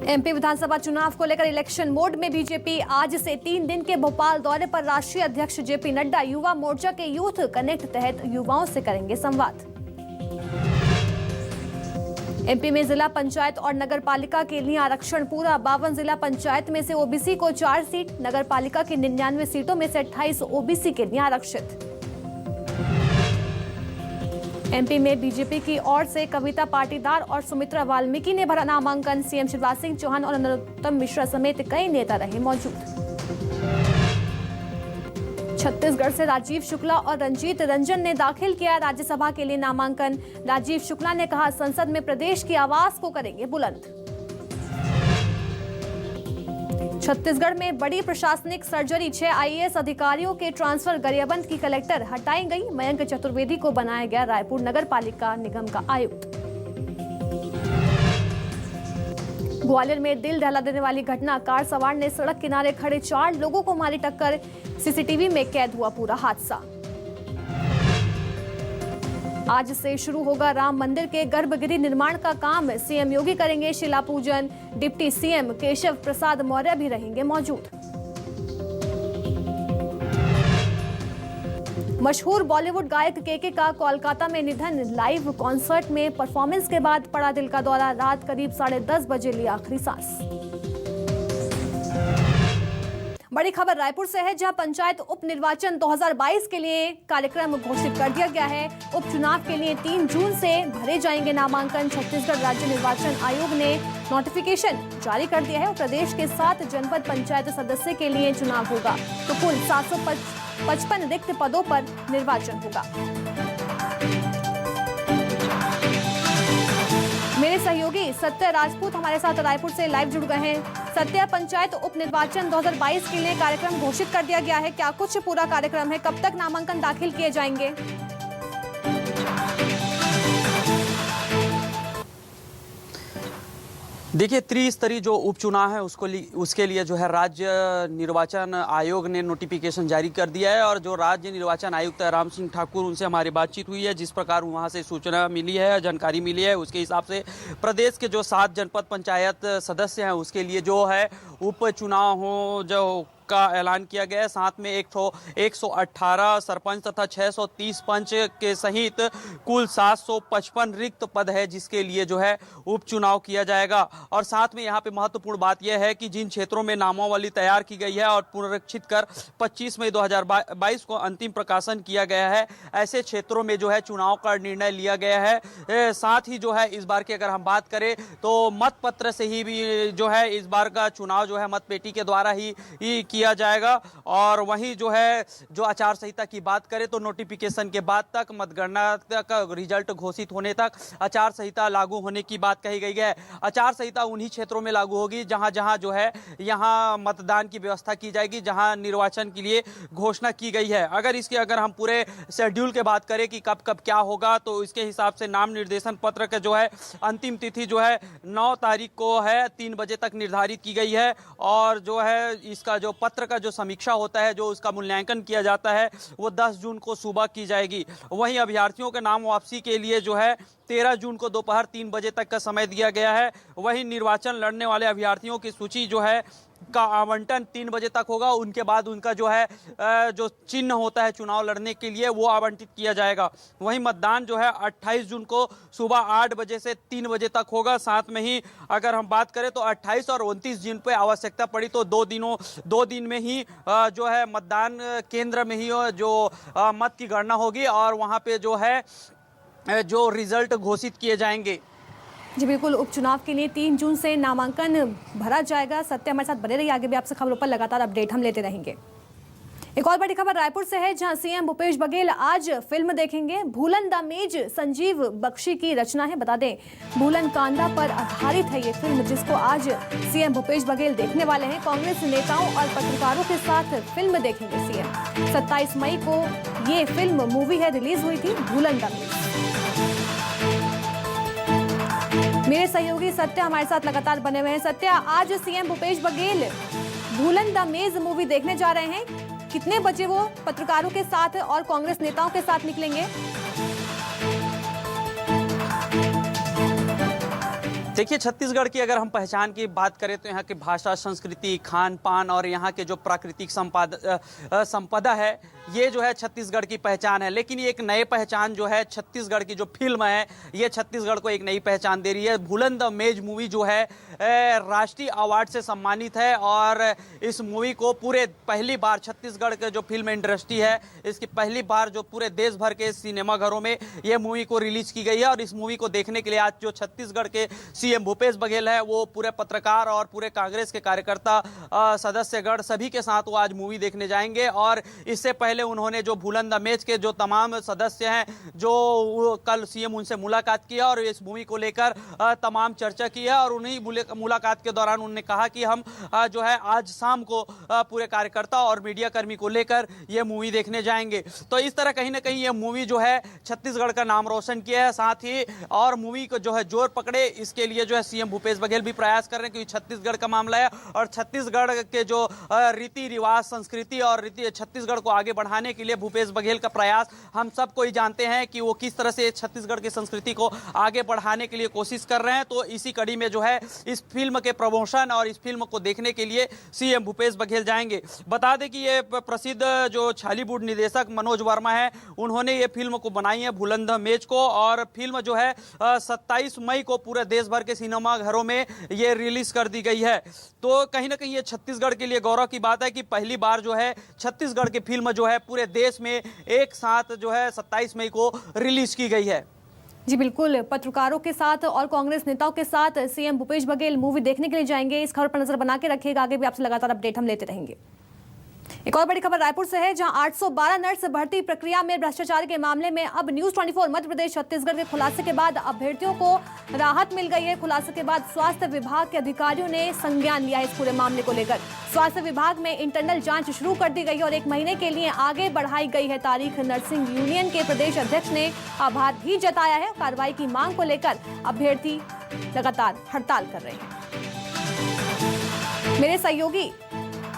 MP विधानसभा चुनाव को लेकर इलेक्शन मोड में बीजेपी। आज से 3 दिन के भोपाल दौरे पर राष्ट्रीय अध्यक्ष जेपी नड्डा युवा मोर्चा के यूथ कनेक्ट तहत युवाओं से करेंगे संवाद। एमपी में जिला पंचायत और नगर पालिका के लिए आरक्षण पूरा। 52 जिला पंचायत में से ओबीसी को 4 सीट, नगर पालिका की 99 सीटों में से 28 ओबीसी के लिए आरक्षित। एमपी में बीजेपी की ओर से कविता पाटीदार और सुमित्रा वाल्मीकि ने भरा नामांकन। सीएम शिवराज सिंह चौहान और नरोत्तम मिश्रा समेत कई नेता रहे मौजूद। छत्तीसगढ़ से राजीव शुक्ला और रंजीत रंजन ने दाखिल किया राज्यसभा के लिए नामांकन। राजीव शुक्ला ने कहा, संसद में प्रदेश की आवाज को करेंगे बुलंद। छत्तीसगढ़ में बड़ी प्रशासनिक सर्जरी। 6 आईएएस अधिकारियों के ट्रांसफर। गरियाबंद की कलेक्टर हटाई गई। मयंक चतुर्वेदी को बनाया गया रायपुर नगर पालिका निगम का आयुक्त। ग्वालियर में दिल दहला देने वाली घटना। कार सवार ने सड़क किनारे खड़े 4 लोगों को मारी टक्कर। सीसीटीवी में कैद हुआ पूरा हादसा। आज से शुरू होगा राम मंदिर के गर्भगृह निर्माण का काम। सीएम योगी करेंगे शिला पूजन। डिप्टी सीएम केशव प्रसाद मौर्य भी रहेंगे मौजूद। मशहूर बॉलीवुड गायक केके का कोलकाता में निधन। लाइव कॉन्सर्ट में परफॉर्मेंस के बाद पड़ा दिल का दौरा। रात करीब 10:30 बजे ली आखिरी सांस। बड़ी खबर रायपुर से है, जहां पंचायत उप निर्वाचन 2022 के लिए कार्यक्रम घोषित कर दिया गया है। उपचुनाव के लिए 3 जून से भरे जाएंगे नामांकन। छत्तीसगढ़ राज्य निर्वाचन आयोग ने नोटिफिकेशन जारी कर दिया है और प्रदेश के 7 जनपद पंचायत सदस्य के लिए चुनाव होगा। तो कुल 755 रिक्त पदों पर निर्वाचन होगा। मेरे सहयोगी सत्य राजपूत हमारे साथ रायपुर से लाइव जुड़ गए हैं। सत्य, पंचायत उप निर्वाचन 2022 के लिए कार्यक्रम घोषित कर दिया गया है। क्या कुछ पूरा कार्यक्रम है? कब तक नामांकन दाखिल किए जाएंगे? देखिए, त्रिस्तरीय जो उपचुनाव है उसके लिए जो है राज्य निर्वाचन आयोग ने नोटिफिकेशन जारी कर दिया है। और जो राज्य निर्वाचन आयुक्त राम सिंह ठाकुर, उनसे हमारी बातचीत हुई है। जिस प्रकार वहां से सूचना मिली है, जानकारी मिली है, उसके हिसाब से प्रदेश के जो 7 जनपद पंचायत सदस्य हैं उसके लिए जो है उपचुनाव हो जो का ऐलान किया गया है। साथ में 118 सरपंच तथा 630 पंच के सहित कुल 755 रिक्त पद है, जिसके लिए जो है उपचुनाव किया जाएगा। और साथ में यहाँ पे महत्वपूर्ण बात यह है कि जिन क्षेत्रों में नामावली तैयार की गई है और पुनरीक्षित कर 25 मई 2022 को अंतिम प्रकाशन किया गया है, ऐसे क्षेत्रों में जो है चुनाव का निर्णय लिया गया है। साथ ही जो है इस बार की अगर हम बात करें तो मतपत्र से ही भी जो है इस बार का चुनाव जो है मतपेटी के द्वारा ही किया जाएगा। और वहीं जो है जो आचार संहिता की बात करें तो नोटिफिकेशन के बाद तक, मतगणना तक, रिजल्ट घोषित होने तक आचार संहिता लागू होने की बात कही गई है। आचार संहिता उन्हीं क्षेत्रों में लागू होगी जहां जहां जो है यहां मतदान की व्यवस्था की जाएगी, जहां निर्वाचन के लिए घोषणा की गई है। अगर हम पूरे शेड्यूल के बात करें कि कब कब क्या होगा, तो इसके हिसाब से नाम निर्देशन पत्र के जो है अंतिम तिथि जो है 9 तारीख को है, 3 बजे तक निर्धारित की गई है। और जो है इसका जो पत्र का जो समीक्षा होता है, जो उसका मूल्यांकन किया जाता है, वो 10 जून को सुबह की जाएगी। वहीं अभ्यर्थियों के नाम वापसी के लिए जो है 13 जून को दोपहर 3 बजे तक का समय दिया गया है। वहीं निर्वाचन लड़ने वाले अभ्यर्थियों की सूची जो है का आवंटन 3 बजे तक होगा। उनके बाद उनका जो है जो चिन्ह होता है चुनाव लड़ने के लिए, वो आवंटित किया जाएगा। वहीं मतदान जो है 28 जून को सुबह 8 बजे से 3 बजे तक होगा। साथ में ही अगर हम बात करें तो 28 और 29 जून पे आवश्यकता पड़ी तो 2 दिन में ही जो है मतदान केंद्र में ही जो मत की गणना होगी और वहाँ पे जो है जो रिजल्ट घोषित किए जाएंगे। जी बिल्कुल, उपचुनाव के लिए 3 जून से नामांकन भरा जाएगा। सत्य हमारे साथ बने रहिए, आगे भी आपसे खबरों पर लगातार अपडेट हम लेते रहेंगे। एक और बड़ी खबर रायपुर से है, जहां सीएम भूपेश बघेल आज फिल्म देखेंगे। भूलन द मेज संजीव बख्शी की रचना है। बता दें, भूलन कांदा पर आधारित है ये फिल्म, जिसको आज सीएम भूपेश बघेल देखने वाले हैं। कांग्रेस नेताओं और पत्रकारों के साथ फिल्म देखेंगे सीएम। 27 मई को ये फिल्म मूवी है रिलीज हुई थी, भूलन द मेज। मेरे सहयोगी सत्य हमारे साथ लगातार बने हुए हैं। सत्य, आज CM Bhupesh Baghel Bhulan the मेज मूवी देखने जा रहे हैं। कितने बजे वो पत्रकारों के साथ और कांग्रेस नेताओं के साथ निकलेंगे? देखिए, छत्तीसगढ़ की अगर हम पहचान की बात करें तो यहाँ की भाषा, संस्कृति, खान पान और यहाँ के जो प्राकृतिक संपदा है, ये जो है छत्तीसगढ़ की पहचान है। लेकिन ये एक नई पहचान जो है, छत्तीसगढ़ की जो फिल्म है, ये छत्तीसगढ़ को एक नई पहचान दे रही है। भूलन द मेज मूवी जो है राष्ट्रीय अवार्ड से सम्मानित है और इस मूवी को पूरे पहली बार छत्तीसगढ़ के जो फिल्म इंडस्ट्री है, इसकी पहली बार जो पूरे देश भर के सिनेमा घरों में ये मूवी को रिलीज की गई है। और इस मूवी को देखने के लिए आज जो छत्तीसगढ़ के सीएम भूपेश बघेल है, वो पूरे पत्रकार और पूरे कांग्रेस के कार्यकर्ता, सदस्यगण सभी के साथ वो आज मूवी देखने जाएंगे। और इससे पहले उन्होंने जो भूलन द मेज के जो तमाम सदस्य हैं, जो कल सीएम उनसे मुलाकात किया और इस मूवी को लेकर तमाम चर्चा की है। और उन्हीं मुलाकात के दौरान उन्होंने कहा कि हम जो है आज शाम को पूरे कार्यकर्ता और मीडिया कर्मी को लेकर ये मूवी देखने जाएंगे। तो इस तरह कहीं ना कहीं ये मूवी जो है छत्तीसगढ़ का नाम रोशन किया है। साथ ही और मूवी को जो है जोर पकड़े, इसके लिए जो है सीएम भूपेश बघेल भी प्रयास कर रहे हैं, क्योंकि छत्तीसगढ़ का मामला है और छत्तीसगढ़ के जो रीति रिवाज, संस्कृति और छत्तीसगढ़ को आगे बढ़ाने के लिए भूपेश बघेल का प्रयास हम सबको ही जानते हैं कि वो किस तरह से छत्तीसगढ़ की संस्कृति को आगे बढ़ाने के लिए कोशिश कर रहे हैं। तो इसी कड़ी में जो है इस फिल्म के प्रमोशन और इस फिल्म को देखने के लिए सीएम भूपेश बघेल जाएंगे। बता दें कि ये प्रसिद्ध जो बॉलीवुड निर्देशक मनोज वर्मा है, उन्होंने ये फिल्म को बनाई है भूलन द मेज को। और फिल्म जो है 27 मई को पूरे देश भर के सिनेमा घरों में ये रिलीज कर दी गई है। तो कहीं ना कहीं ये छत्तीसगढ़ के लिए गौरव की बात है कि पहली बार जो है छत्तीसगढ़ की फिल्म जो है पूरे देश में एक साथ जो है 27 मई को रिलीज की गई है। जी बिल्कुल, पत्रकारों के साथ और कांग्रेस नेताओं के साथ सीएम भूपेश बघेल मूवी देखने के लिए जाएंगे। इस खबर पर नजर बना के रखिएगा, आगे भी आपसे लगातार अपडेट हम लेते रहेंगे। एक और बड़ी खबर रायपुर से है, जहां 812 नर्स भर्ती प्रक्रिया में भ्रष्टाचार के मामले में अब न्यूज 24 मध्य प्रदेश छत्तीसगढ़ के खुलासे के बाद अभ्यर्थियों को राहत मिल गई है। खुलासे के बाद स्वास्थ्य विभाग के अधिकारियों ने संज्ञान लिया इस पूरे मामले को लेकर। स्वास्थ्य विभाग में इंटरनल जांच शुरू कर दी गई है और 1 महीने के लिए आगे बढ़ाई गई है तारीख। नर्सिंग यूनियन के प्रदेश अध्यक्ष ने आभार भी जताया है। कार्रवाई की मांग को लेकर अभ्यर्थी लगातार हड़ताल कर रहे हैं। मेरे सहयोगी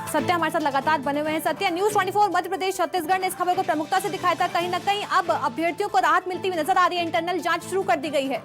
सत्य हमारे साथ लगातार बने हुए हैं। सत्य, न्यूज 24 मध्य प्रदेश छत्तीसगढ़ ने इस खबर को प्रमुखता से दिखाया था। कहीं ना कहीं अब अभ्यर्थियों को राहत मिलती हुई नजर आ रही है, इंटरनल जांच शुरू कर दी गई है।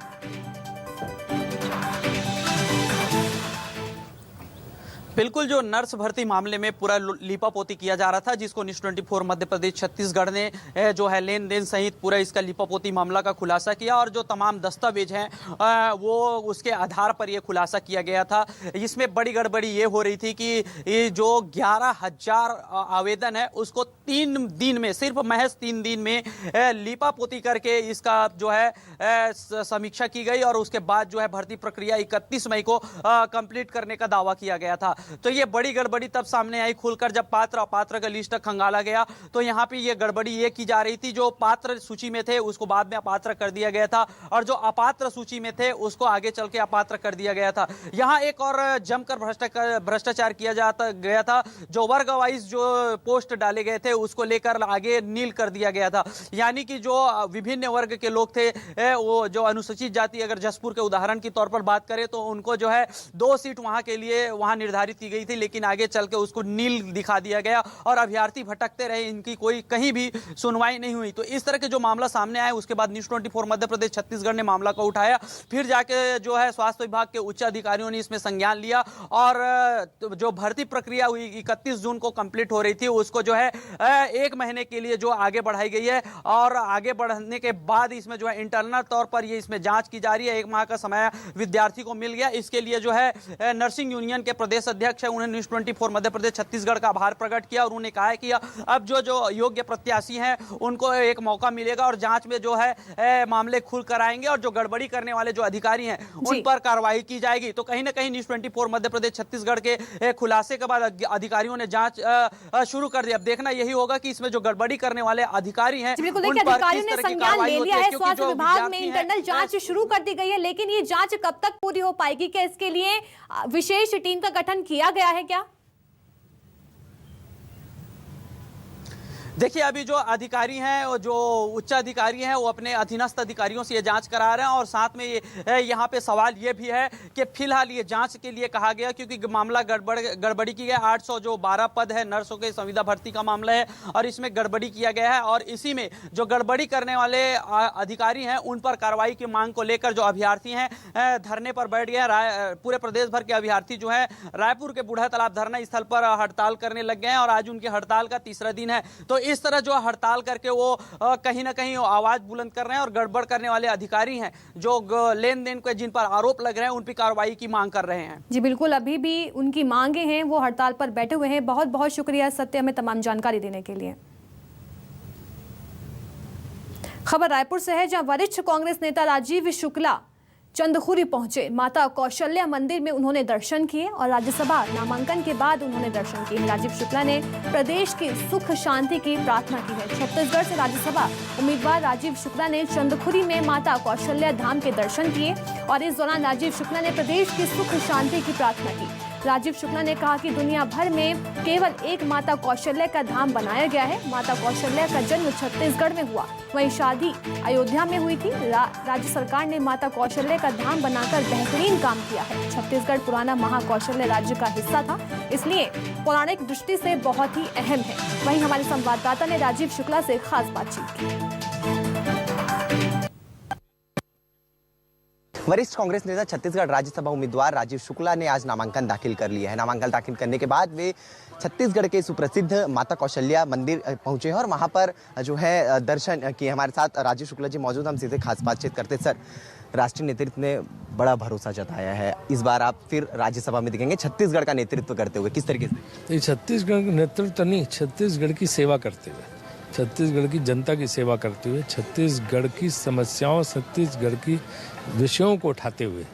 बिल्कुल, जो नर्स भर्ती मामले में पूरा लीपापोती किया जा रहा था, जिसको न्यूज 24 मध्य प्रदेश छत्तीसगढ़ ने जो है लेन देन सहित पूरा इसका लीपापोती मामला का खुलासा किया और जो तमाम दस्तावेज हैं वो उसके आधार पर ये खुलासा किया गया था। इसमें बड़ी गड़बड़ी ये हो रही थी कि ये जो 11,000 आवेदन है उसको 3 दिन में, सिर्फ महज 3 दिन में लीपापोती करके इसका जो है समीक्षा की गई और उसके बाद जो है भर्ती प्रक्रिया 31 मई को कंप्लीट करने का दावा किया गया था। तो ये बड़ी गड़बड़ी तब सामने आई खुलकर, जब पात्र अपात्र का लिस्ट खंगाला गया। तो यहाँ पे ये गड़बड़ी ये की जा रही थी, जो पात्र सूची में थे उसको बाद में अपात्र कर दिया गया था और जो अपात्र सूची में थे उसको आगे चल के अपात्र कर दिया गया था। यहाँ एक और जमकर भ्रष्टाचार किया गया था। जो वर्ग वाइज जो पोस्ट डाले गए थे उसको लेकर आगे नील कर दिया गया था। यानी कि जो विभिन्न वर्ग के लोग थे, वो जो अनुसूचित जाति, अगर जसपुर के उदाहरण के तौर पर बात करें तो उनको जो है 2 सीट वहां के लिए वहां निर्धारित की गई थी, लेकिन आगे चल के उसको नील दिखा दिया गया और अभ्यर्थी भटकते रहे, इनकी कोई कहीं भी सुनवाई नहीं हुई। तो इस तरह के जो मामला सामने आया, उसके बाद न्यूज 24 मध्य प्रदेश छत्तीसगढ़ ने मामला को उठाया। फिर जाके जो है स्वास्थ्य विभाग के उच्च अधिकारियों ने इसमें संज्ञान लिया और जो भर्ती प्रक्रिया हुई 31 जून को कंप्लीट हो रही थी, उसको जो है 1 महीने के लिए जो आगे बढ़ाई गई है। और आगे बढ़ने के बाद इसमें जो है इंटरनल तौर पर ये इसमें जांच की जा रही है। 1 माह का समय विद्यार्थी को मिल गया। इसके लिए जो है नर्सिंग यूनियन के प्रदेश अध्यक्ष है, उन्होंने न्यूज 24 मध्य प्रदेश छत्तीसगढ़ का आभार प्रकट किया और उन्होंने कहा है कि अब जो योग्य प्रत्याशी हैं उनको एक मौका मिलेगा और जांच में जो है मामले खुल कर आएंगे और जो गड़बड़ी करने वाले जो अधिकारी हैं उन पर कार्रवाई की जाएगी। तो कहीं ना कहीं न्यूज 24 मध्य प्रदेश छत्तीसगढ़ के खुलासे के बाद अधिकारियों ने जांच शुरू कर दी। अब देखना यही होगा कि इसमें जो गड़बड़ी करने वाले अधिकारी हैं उन पर किस तरह की कार्रवाई होती है। स्वास्थ्य विभाग में इंटरनल जांच शुरू कर दी गई है, लेकिन ये जांच कब तक पूरी हो पाएगी? क्या इसके लिए विशेष टीम का गठन किया गया है क्या? देखिए, अभी जो अधिकारी हैं और जो उच्च अधिकारी हैं वो अपने अधीनस्थ अधिकारियों से ये जांच करा रहे हैं और साथ में यहाँ पे सवाल ये भी है कि फिलहाल ये जांच के लिए कहा गया क्योंकि मामला गड़बड़ी की गया। 812 पद है, नर्सों के संविदा भर्ती का मामला है और इसमें गड़बड़ी किया गया है और इसी में जो गड़बड़ी करने वाले अधिकारी हैं उन पर कार्रवाई की मांग को लेकर जो अभ्यर्थी हैं धरने पर बैठ गए। पूरे प्रदेश भर के अभ्यर्थी जो है रायपुर के बूढ़ा तालाब धरना स्थल पर हड़ताल करने लग गए हैं और आज उनकी हड़ताल का तीसरा दिन है। तो इस तरह जो हड़ताल करके वो कहीं ना कहीं आवाज बुलंद कर रहे हैं और गड़बड़ करने वाले अधिकारी हैं जो लेन देन के जिन पर आरोप लग रहे हैं उन पर कार्रवाई की मांग कर रहे हैं। जी बिल्कुल, अभी भी उनकी मांगे हैं, वो हड़ताल पर बैठे हुए हैं। बहुत बहुत शुक्रिया सत्य हमें तमाम जानकारी देने के लिए। खबर रायपुर से है, जहां वरिष्ठ कांग्रेस नेता राजीव शुक्ला चंदखुरी पहुंचे। माता कौशल्या मंदिर में उन्होंने दर्शन किए और राज्यसभा नामांकन के बाद उन्होंने दर्शन किए। राजीव शुक्ला ने प्रदेश की सुख शांति की प्रार्थना की है। छत्तीसगढ़ से राज्यसभा उम्मीदवार राजीव शुक्ला ने चंदखुरी में माता कौशल्या धाम के दर्शन किए और इस दौरान राजीव शुक्ला ने प्रदेश की सुख शांति की प्रार्थना की। राजीव शुक्ला ने कहा कि दुनिया भर में केवल एक माता कौशल्या का धाम बनाया गया है। माता कौशल्या का जन्म छत्तीसगढ़ में हुआ, वहीं शादी अयोध्या में हुई थी। राज्य सरकार ने माता कौशल्या का धाम बनाकर बेहतरीन काम किया है। छत्तीसगढ़ पुराना महाकौशल्य राज्य का हिस्सा था, इसलिए पौराणिक दृष्टि से बहुत ही अहम है। वहीं हमारे संवाददाता ने राजीव शुक्ला से खास बातचीत की। वरिष्ठ कांग्रेस नेता छत्तीसगढ़ राज्यसभा उम्मीदवार राजीव शुक्ला ने आज नामांकन दाखिल कर लिया है। नामांकन दाखिल करने के बाद वे छत्तीसगढ़ के सुप्रसिद्ध माता कौशल्या मंदिर पहुंचे हैं और वहां पर जो है दर्शन किए। हमारे साथ राजीव शुक्ला जी मौजूद, हम सीधे खास बातचीत करते। सर, राष्ट्रीय नेतृत्व ने बड़ा भरोसा जताया है, इस बार आप फिर राज्यसभा में दिखेंगे छत्तीसगढ़ का नेतृत्व करते हुए, किस तरीके से? छत्तीसगढ़ का नेतृत्व नहीं, छत्तीसगढ़ की सेवा करते हुए, छत्तीसगढ़ की जनता की सेवा करते हुए, छत्तीसगढ़ की समस्याओं, छत्तीसगढ़ की विषयों को उठाते हुए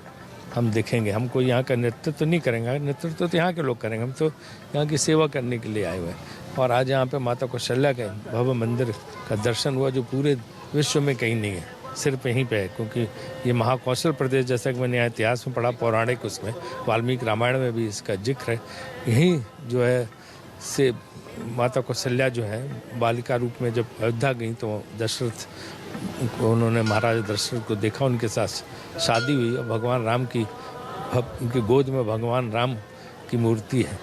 हम देखेंगे। हमको यहाँ का नेतृत्व नहीं करेंगे, नेतृत्व तो यहाँ के लोग करेंगे, हम तो यहाँ की सेवा करने के लिए आए हुए हैं। और आज यहाँ पे माता कौशल्या के भव्य मंदिर का दर्शन हुआ जो पूरे विश्व में कहीं नहीं है, सिर्फ यहीं पे है, क्योंकि ये महाकौशल प्रदेश, जैसा कि मैंने इतिहास में पढ़ा पौराणिक, उसमें वाल्मीकि रामायण में भी इसका जिक्र है। यहीं जो है से माता कौशल्या जो है बालिका रूप में जब अयोध्या गई तो दशरथ को, उन्होंने महाराज दशरथ को देखा, उनके साथ शादी हुई और भगवान राम की, उनकी गोद में भगवान राम की मूर्ति है,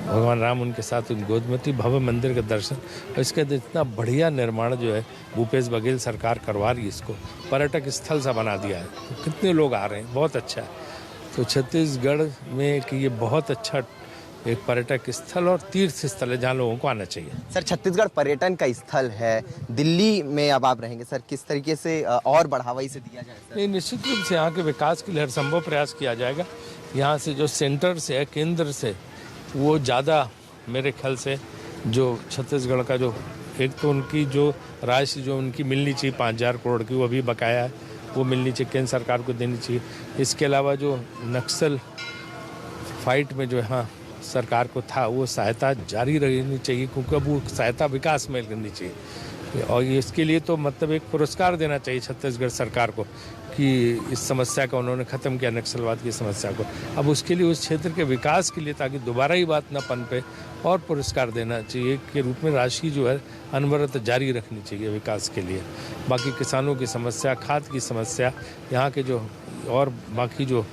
भगवान राम उनके साथ उनकी गोद में थी। भव्य मंदिर का दर्शन और इसका इतना बढ़िया निर्माण जो है भूपेश बघेल सरकार करवा रही है, इसको पर्यटक स्थल सा बना दिया है। तो कितने लोग आ रहे हैं, बहुत अच्छा है। तो छत्तीसगढ़ में कि ये बहुत अच्छा एक पर्यटक स्थल और तीर्थ स्थल है जहाँ लोगों को आना चाहिए। सर, छत्तीसगढ़ पर्यटन का स्थल है, दिल्ली में अब आप रहेंगे, सर किस तरीके से और बढ़ावा इसे दिया जाए? सर, निश्चित रूप से यहाँ के विकास के लिए हर संभव प्रयास किया जाएगा। यहाँ से जो सेंटर से है, केंद्र से, वो ज़्यादा मेरे ख्याल से जो छत्तीसगढ़ का जो एक तो उनकी जो राशि जो उनकी मिलनी चाहिए 5,000 करोड़ की, वो अभी बकाया है, वो मिलनी चाहिए, केंद्र सरकार को देनी चाहिए। इसके अलावा जो नक्सल फाइट में जो है हाँ सरकार को था, वो सहायता जारी रहनी चाहिए, क्योंकि अब वो सहायता विकास में करनी चाहिए। और इसके लिए तो मतलब एक पुरस्कार देना चाहिए छत्तीसगढ़ सरकार को कि इस समस्या का उन्होंने ख़त्म किया, नक्सलवाद की समस्या को। अब उसके लिए उस क्षेत्र के विकास के लिए, ताकि दोबारा ही बात न पनपे, और पुरस्कार देना चाहिए के रूप में राशि जो है अनवरत जारी रखनी चाहिए विकास के लिए। बाकी किसानों की समस्या, खाद की समस्या, यहाँ के जो और बाकी जो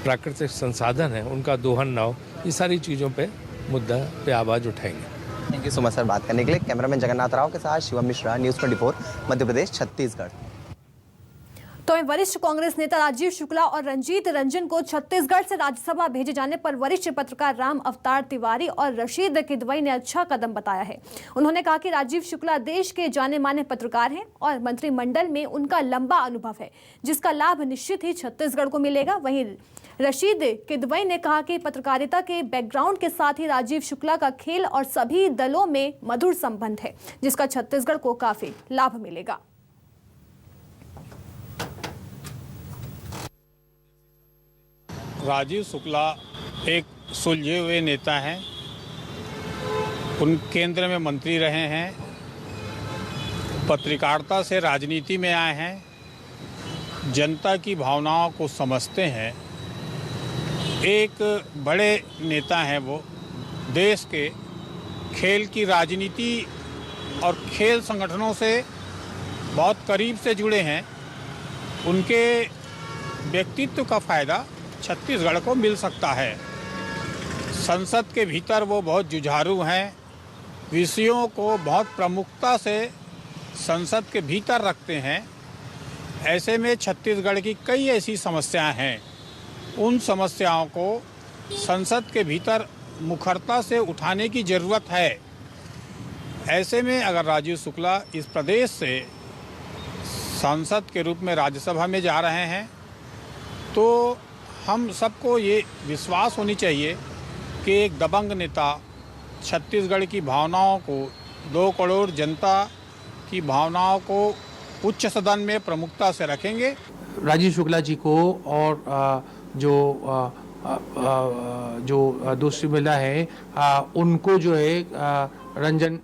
प्राकृतिक संसाधन है उनका दोहन ना हो, ये सारी चीज़ों पे मुद्दा पे आवाज़ उठाएंगे। Thank you so much sir बात करने के लिए। कैमरामैन जगन्नाथ राव के साथ शिवम मिश्रा, न्यूज़ 24, मध्य प्रदेश, छत्तीसगढ़। तो वरिष्ठ कांग्रेस नेता राजीव शुक्ला और रंजीत रंजन को छत्तीसगढ़ से राज्यसभा भेजे जाने पर वरिष्ठ पत्रकार राम अवतार तिवारी और रशीद किदवई ने अच्छा कदम बताया है। उन्होंने कहा कि राजीव शुक्ला देश के जाने माने पत्रकार हैं और मंत्रिमंडल में उनका लंबा अनुभव है, जिसका लाभ निश्चित ही छत्तीसगढ़ को मिलेगा। वहीं रशीद किदवई ने कहा कि पत्रकारिता के बैकग्राउंड के साथ ही राजीव शुक्ला का खेल और सभी दलों में मधुर संबंध है, जिसका छत्तीसगढ़ को काफी लाभ मिलेगा। राजीव शुक्ला एक सुलझे हुए नेता हैं, उन केंद्र में मंत्री रहे हैं, पत्रकारिता से राजनीति में आए हैं, जनता की भावनाओं को समझते हैं, एक बड़े नेता हैं। वो देश के खेल की राजनीति और खेल संगठनों से बहुत करीब से जुड़े हैं, उनके व्यक्तित्व का फ़ायदा छत्तीसगढ़ को मिल सकता है। संसद के भीतर वो बहुत जुझारू हैं, विषयों को बहुत प्रमुखता से संसद के भीतर रखते हैं। ऐसे में छत्तीसगढ़ की कई ऐसी समस्याएं हैं, उन समस्याओं को संसद के भीतर मुखरता से उठाने की ज़रूरत है। ऐसे में अगर राजीव शुक्ला इस प्रदेश से सांसद के रूप में राज्यसभा में जा रहे हैं तो हम सबको ये विश्वास होनी चाहिए कि एक दबंग नेता छत्तीसगढ़ की भावनाओं को, 2 करोड़ जनता की भावनाओं को उच्च सदन में प्रमुखता से रखेंगे। राजीव शुक्ला जी को और जो दूसरी महिला है उनको जो है रंजन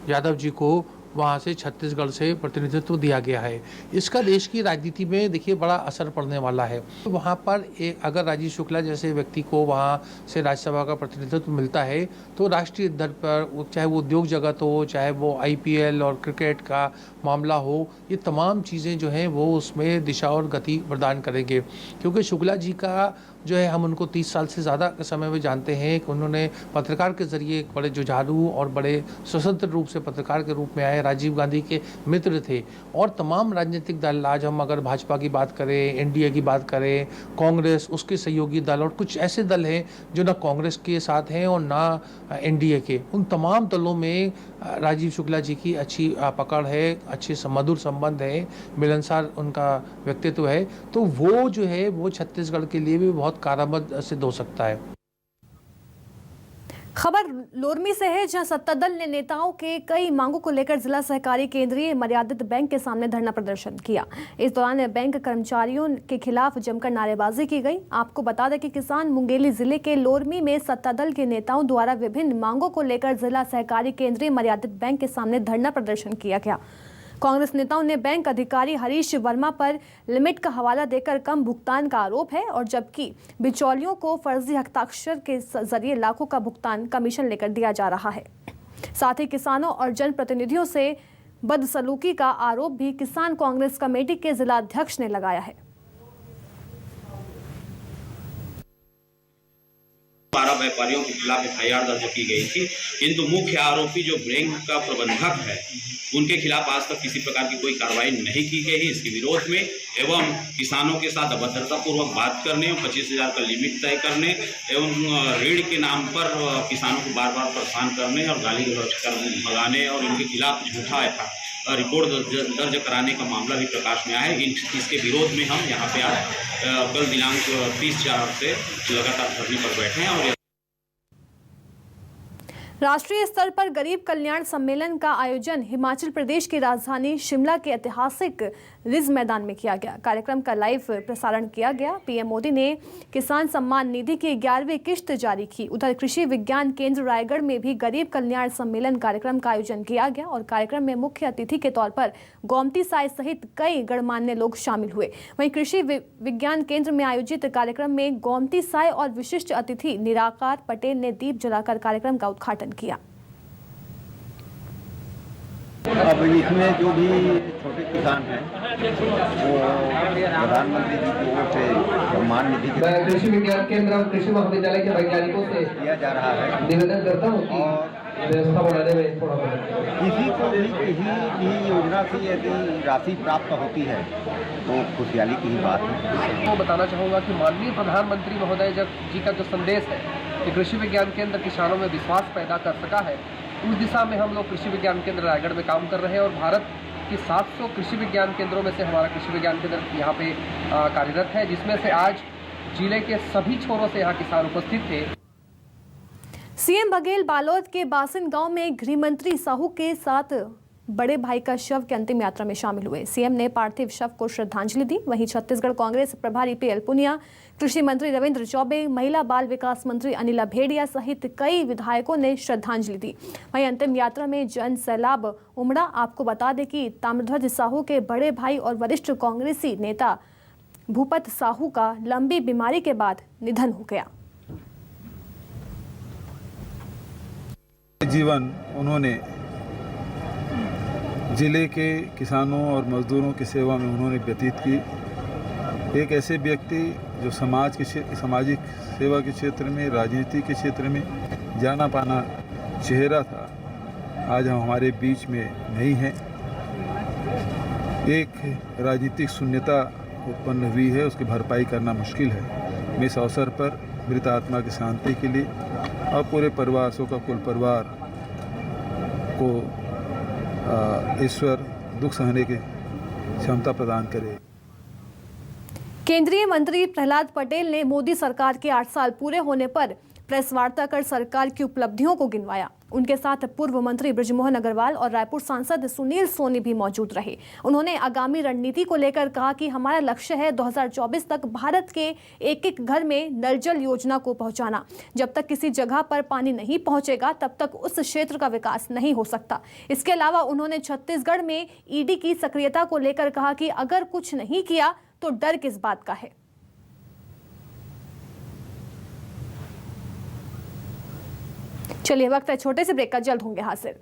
यादव जी को वहाँ से छत्तीसगढ़ से प्रतिनिधित्व दिया गया है। इसका देश की राजनीति में देखिए बड़ा असर पड़ने वाला है। वहाँ पर अगर राजीव शुक्ला जैसे व्यक्ति को वहाँ से राज्यसभा का प्रतिनिधित्व मिलता है तो राष्ट्रीय स्तर पर, चाहे वो उद्योग जगत हो, चाहे वो IPL और क्रिकेट का मामला हो, ये तमाम चीज़ें जो हैं वो उसमें दिशा और गति प्रदान करेंगे। क्योंकि शुक्ला जी का जो है हम उनको 30 साल से ज़्यादा के समय में जानते हैं कि उन्होंने पत्रकार के ज़रिए एक बड़े जुझारू और बड़े स्वतंत्र रूप से पत्रकार के रूप में आए, राजीव गांधी के मित्र थे। और तमाम राजनीतिक दल, आज हम अगर भाजपा की बात करें, NDA की बात करें, कांग्रेस, उसके सहयोगी दल और कुछ ऐसे दल हैं जो ना कांग्रेस के साथ हैं और ना NDA के, उन तमाम दलों में राजीव शुक्ला जी की अच्छी पकड़ है, अच्छे मधुर संबंध है, मिलनसार उनका व्यक्तित्व है। तो वो जो है वो छत्तीसगढ़ के लिए भी बहुत कारगर सिद्ध हो सकता है। खबर लोरमी से है, जहां सत्ता दल ने नेताओं के कई मांगों को लेकर जिला सहकारी केंद्रीय मर्यादित बैंक के सामने धरना प्रदर्शन किया। इस दौरान बैंक कर्मचारियों के खिलाफ जमकर नारेबाजी की गई। आपको बता दें कि किसान मुंगेली जिले के लोरमी में सत्ता दल के नेताओं द्वारा विभिन्न मांगों को लेकर जिला सहकारी केंद्रीय मर्यादित बैंक के सामने धरना प्रदर्शन किया गया। कांग्रेस नेताओं ने बैंक अधिकारी हरीश वर्मा पर लिमिट का हवाला देकर कम भुगतान का आरोप है, और जबकि बिचौलियों को फर्जी हस्ताक्षर के जरिए लाखों का भुगतान कमीशन लेकर दिया जा रहा है। साथ ही किसानों और जनप्रतिनिधियों से बदसलूकी का आरोप भी किसान कांग्रेस कमेटी के जिलाध्यक्ष ने लगाया है। 12 व्यापारियों के खिलाफ FIR दर्ज की गई थी, किंतु मुख्य आरोपी जो बैंक का प्रबंधक है उनके खिलाफ आज तक किसी प्रकार की कोई कार्रवाई नहीं की गई। इसके विरोध में एवं किसानों के साथ अभद्रतापूर्वक बात करने, 25,000 का लिमिट तय करने एवं ऋण के नाम पर किसानों को बार बार परेशान करने और गाली गलौज कर भगाने और इनके खिलाफ झूठा रिपोर्ट दर्ज कराने का मामला भी प्रकाश में आया है। इसके विरोध में हम यहाँ पे आज कल दिनांक 30/4 से लगातार धरने पर बैठे हैं। और राष्ट्रीय स्तर पर गरीब कल्याण सम्मेलन का आयोजन हिमाचल प्रदेश की राजधानी शिमला के ऐतिहासिक रिज मैदान में किया गया। कार्यक्रम का लाइव प्रसारण किया गया। पीएम मोदी ने किसान सम्मान निधि की 11वीं किश्त जारी की। उधर कृषि विज्ञान केंद्र रायगढ़ में भी गरीब कल्याण सम्मेलन कार्यक्रम का आयोजन किया गया और कार्यक्रम में मुख्य अतिथि के तौर पर गोमती साय सहित कई गणमान्य लोग शामिल हुए। वहीं कृषि विज्ञान केंद्र में आयोजित कार्यक्रम में गोमती साय और विशिष्ट अतिथि निराकार पटेल ने दीप जलाकर कार्यक्रम का उद्घाटन किया। अब इसमें जो भी छोटे किसान हैं वो प्रधानमंत्री जी की ओर से सम्मान निधि कृषि विज्ञान केंद्र और कृषि महाविद्यालय के वैज्ञानिकों से दिया जा रहा है। निवेदन करता हूँ कि व्यवस्था बढ़ाने में थोड़ा किसी को भी किसी भी योजना से यदि राशि प्राप्त होती है तो खुशहाली की ही बात है। मैं बताना चाहूँगा कि माननीय प्रधानमंत्री महोदय जी का जो संदेश है कि कृषि विज्ञान केंद्र किसानों में विश्वास पैदा कर सका है, उस दिशा में हम लोग कृषि विज्ञान केंद्र रायगढ़ में काम कर रहे हैं। और भारत के 700 कृषि विज्ञान केंद्रों में से हमारा कृषि विज्ञान केंद्र यहाँ पे कार्यरत है, जिसमें से आज जिले के सभी छोरों से यहाँ किसान उपस्थित थे। सीएम बघेल बालोद के बासिन गांव में गृह मंत्री साहू के साथ बड़े भाई का शव के अंतिम यात्रा में शामिल हुए। सीएम ने पार्थिव शव को श्रद्धांजलि दी। वहीं छत्तीसगढ़ कांग्रेस प्रभारी PL पुनिया, कृषि मंत्री रविंद्र चौबे, महिला बाल विकास मंत्री अनिला भेड़िया सहित कई विधायकों ने श्रद्धांजलि दी। वहीं अंतिम यात्रा में जन सैलाब उमड़ा। आपको बता दें कि ताम्रध्वज साहू के बड़े भाई और वरिष्ठ कांग्रेसी नेता भूपत साहू का लंबी बीमारी के बाद निधन हो गया। जीवन उन्होंने ज़िले के किसानों और मज़दूरों की सेवा में उन्होंने व्यतीत की। एक ऐसे व्यक्ति जो सामाजिक सेवा के क्षेत्र में, राजनीति के क्षेत्र में जाना पाना चेहरा था, आज हम हमारे बीच में नहीं हैं। एक राजनीतिक शून्यता उत्पन्न हुई है, उसकी भरपाई करना मुश्किल है। मैं इस अवसर पर मृत आत्मा की शांति के लिए और पूरे परिवार, शोक का कुल परिवार को ईश्वर दुख सहने की क्षमता प्रदान करे। केंद्रीय मंत्री प्रहलाद पटेल ने मोदी सरकार के 8 साल पूरे होने पर प्रेस वार्ता कर सरकार की उपलब्धियों को गिनवाया। उनके साथ पूर्व मंत्री बृजमोहन अग्रवाल और रायपुर सांसद सुनील सोनी भी मौजूद रहे। उन्होंने आगामी रणनीति को लेकर कहा कि हमारा लक्ष्य है 2024 तक भारत के एक-एक घर में नल जल योजना को पहुंचाना। जब तक किसी जगह पर पानी नहीं पहुंचेगा तब तक उस क्षेत्र का विकास नहीं हो सकता। इसके अलावा उन्होंने छत्तीसगढ़ में ईडी की सक्रियता को लेकर कहा कि अगर कुछ नहीं किया तो डर किस बात का है। चलिए वक्त है छोटे से ब्रेक का, जल्द होंगे हासिल।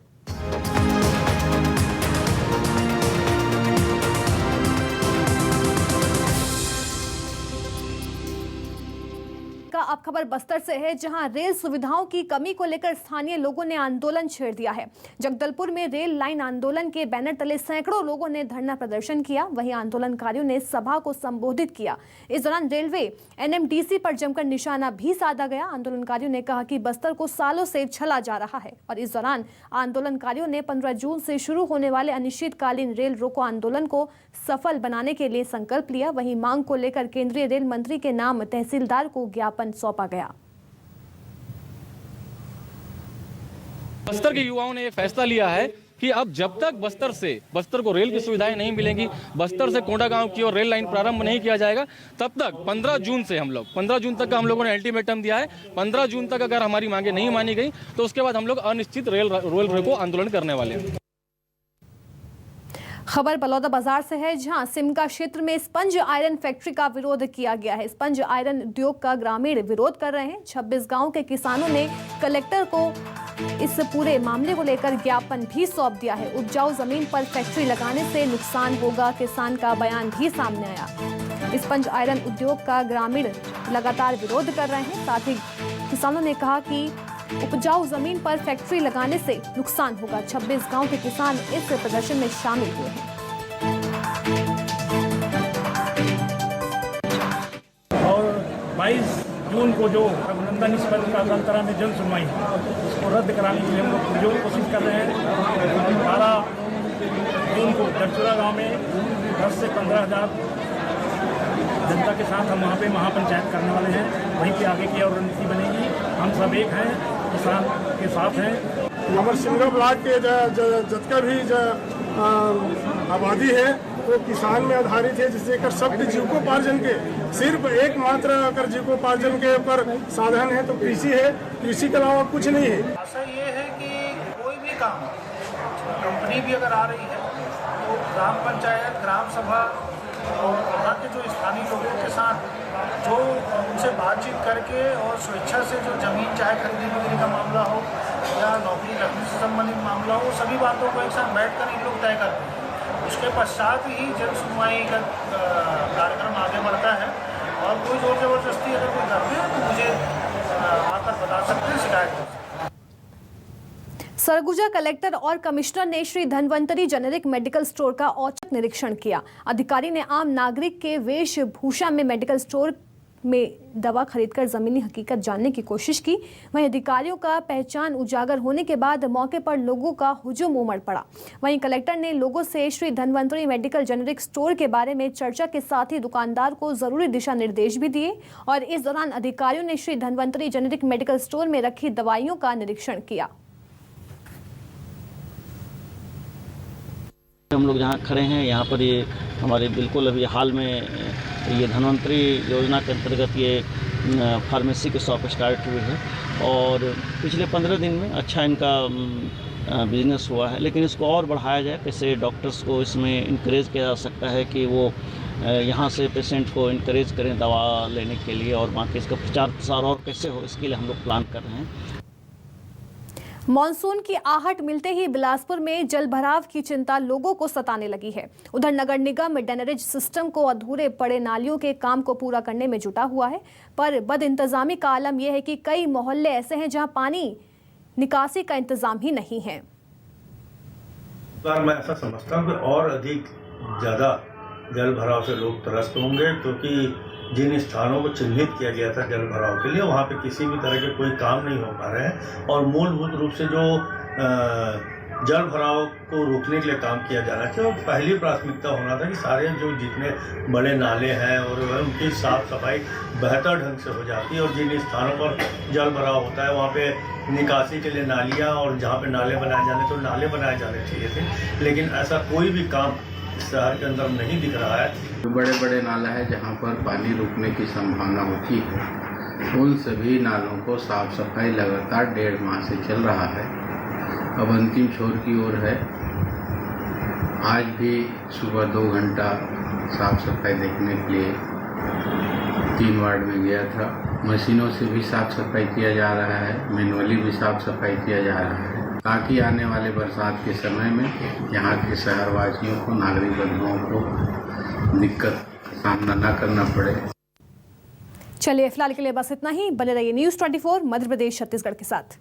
का अब खबर बस्तर से है, जहां रेल सुविधाओं की कमी को लेकर स्थानीय लोगों ने आंदोलन छेड़ दिया है। जगदलपुर में रेल लाइन आंदोलन के बैनर तले सैकड़ों लोगों ने धरना प्रदर्शन किया। वहीं आंदोलनकारियों ने सभा को संबोधित किया। इस दौरान रेलवे एनएमडीसी पर जमकर निशाना भी साधा गया। आंदोलनकारियों ने कहा कि बस्तर को सालों से छला जा रहा है और इस दौरान आंदोलनकारियों ने 15 जून से शुरू होने वाले अनिश्चितकालीन रेल रोको आंदोलन को सफल बनाने के लिए संकल्प लिया। वहीं मांग को लेकर केंद्रीय रेल मंत्री के नाम तहसीलदार को ज्ञापन सौंपा गया। बस्तर के युवाओं ने फैसला लिया है कि अब जब तक बस्तर को रेल की सुविधाएं नहीं मिलेंगी, बस्तर से कोंडागांव की ओर रेल लाइन प्रारंभ नहीं किया जाएगा, तब तक 15 जून तक का हम लोगों ने अल्टीमेटम दिया है। 15 जून तक अगर हमारी मांगे नहीं मानी गई तो उसके बाद हम लोग अनिश्चित रेल रोको आंदोलन करने वाले हैं। खबर बलौदा बाजार से है, जहां सिमगा क्षेत्र में स्पंज आयरन फैक्ट्री का विरोध किया गया है। स्पंज आयरन उद्योग का ग्रामीण विरोध कर रहे हैं। 26 गांव के किसानों ने कलेक्टर को इस पूरे मामले को लेकर ज्ञापन भी सौंप दिया है। उपजाऊ जमीन पर फैक्ट्री लगाने से नुकसान होगा, किसान का बयान भी सामने आया। स्पंज आयरन उद्योग का ग्रामीण लगातार विरोध कर रहे हैं। साथ ही किसानों ने कहा कि उपजाऊ जमीन पर फैक्ट्री लगाने से नुकसान होगा। 26 गांव के किसान इस प्रदर्शन में शामिल हुए हैं। और 22 जून को जो अभिनंदन स्पंज का संतरा में जन सुनवाई उसको रद्द कराने के लिए हम लोग जो कोशिश कर रहे हैं। 12 जून को दरचुरा गाँव में 10 से 15,000 जनता के साथ हम वहाँ पे महापंचायत करने वाले हैं। वहीं पे आगे की और रणनीति बनेगी। हम सब एक हैं, किसान के साथ हैं। हमारे सिमगा ब्लॉक के जितना भी आबादी है वो किसान में आधारित है, जिससे कर सब जीविकोपार्जन के सिर्फ एकमात्र अगर जीविकोपार्जन के ऊपर साधन है तो कृषि है। कृषि के अलावा कुछ नहीं है। ऐसा ये है कि कोई भी काम, कंपनी भी अगर आ रही है तो ग्राम पंचायत, ग्राम सभा और वहाँ के जो स्थानीय लोगों के साथ जो उनसे बातचीत करके और स्वेच्छा से जो जमीन चाहे खरीदी बिक्री का मामला हो या नौकरी लगने से संबंधित मामला हो, सभी बातों को एक साथ बैठकर इन लोग तय करते हैं। उसके पश्चात ही जन सुनवाई का कार्यक्रम आगे बढ़ता है। और कोई जोर जबरदस्ती अगर कोई करते हैं तो मुझे आकर बता सकते हैं, शिकायत कर सकते हैं। सरगुजा कलेक्टर और कमिश्नर ने Shri Dhanvantari generic medical store का औचक निरीक्षण किया। अधिकारी ने आम नागरिक के वेशभूषा में मेडिकल स्टोर में दवा खरीदकर जमीनी हकीकत जानने की कोशिश की। वहीं अधिकारियों का पहचान उजागर होने के बाद मौके पर लोगों का हुजूम उमड़ पड़ा। वहीं कलेक्टर ने लोगों से Shri Dhanvantari medical generic store के बारे में चर्चा के साथ ही दुकानदार को जरूरी दिशा निर्देश भी दिए। और इस दौरान अधिकारियों ने Shri Dhanvantari generic medical store में रखी दवाइयों का निरीक्षण किया। हम लोग जहाँ खड़े हैं यहाँ पर ये हमारे बिल्कुल अभी हाल में ये धनवंतरी योजना के अंतर्गत ये फार्मेसी के शॉप स्टार्ट हुई है और पिछले 15 दिन में अच्छा इनका बिजनेस हुआ है। लेकिन इसको और बढ़ाया जाए, कैसे डॉक्टर्स को इसमें इनकरेज किया जा सकता है कि वो यहाँ से पेशेंट को इनकरेज करें दवा लेने के लिए और बाकी इसका प्रचार प्रसार और कैसे हो, इसके लिए हम लोग प्लान कर रहे हैं। मॉनसून की आहट मिलते ही बिलासपुर में जल भराव की चिंता लोगों को सताने लगी है। उधर नगर निगम ड्रेनेज सिस्टम को अधूरे पड़े नालियों के काम को पूरा करने में जुटा हुआ है, पर बदइंतजामी का आलम यह है कि कई मोहल्ले ऐसे हैं जहां पानी निकासी का इंतजाम ही नहीं है। मैं ऐसा समझता हूँ कि और अधिक ज़्यादा जल भराव से लोग त्रस्त होंगे, क्योंकि जिन स्थानों को चिन्हित किया गया था जल भराव के लिए वहाँ पे किसी भी तरह के कोई काम नहीं हो पा रहे हैं। और मूलभूत रूप से जो जल भराव को रोकने के लिए काम किया जाना चाहिए और पहली प्राथमिकता होना था कि सारे जो जितने बड़े नाले हैं और उनकी साफ सफाई बेहतर ढंग से हो जाती है, और जिन स्थानों पर जल भराव होता है वहाँ पे निकासी के लिए नालियाँ और जहाँ पे नाले बनाए जाने तो नाले बनाए जाने चाहिए थे, लेकिन ऐसा कोई भी काम शहर के अंदर नहीं दिख रहा है। बड़े बड़े नाला है जहाँ पर पानी रुकने की संभावना होती है, उन सभी नालों को साफ सफाई लगातार 1.5 माह से चल रहा है। अब अंतिम छोर की ओर है। आज भी सुबह 2 घंटा साफ सफाई देखने के लिए 3 वार्ड में गया था। मशीनों से भी साफ सफाई किया जा रहा है, मैनुअली भी साफ सफाई किया जा रहा है, ताकि आने वाले बरसात के समय में यहाँ के शहरवासियों को, नागरिक बंधुओं को दिक्कत सामना न करना पड़े। चलिए फिलहाल के लिए बस इतना ही। बने रहिए न्यूज़ 24 मध्य प्रदेश छत्तीसगढ़ के साथ।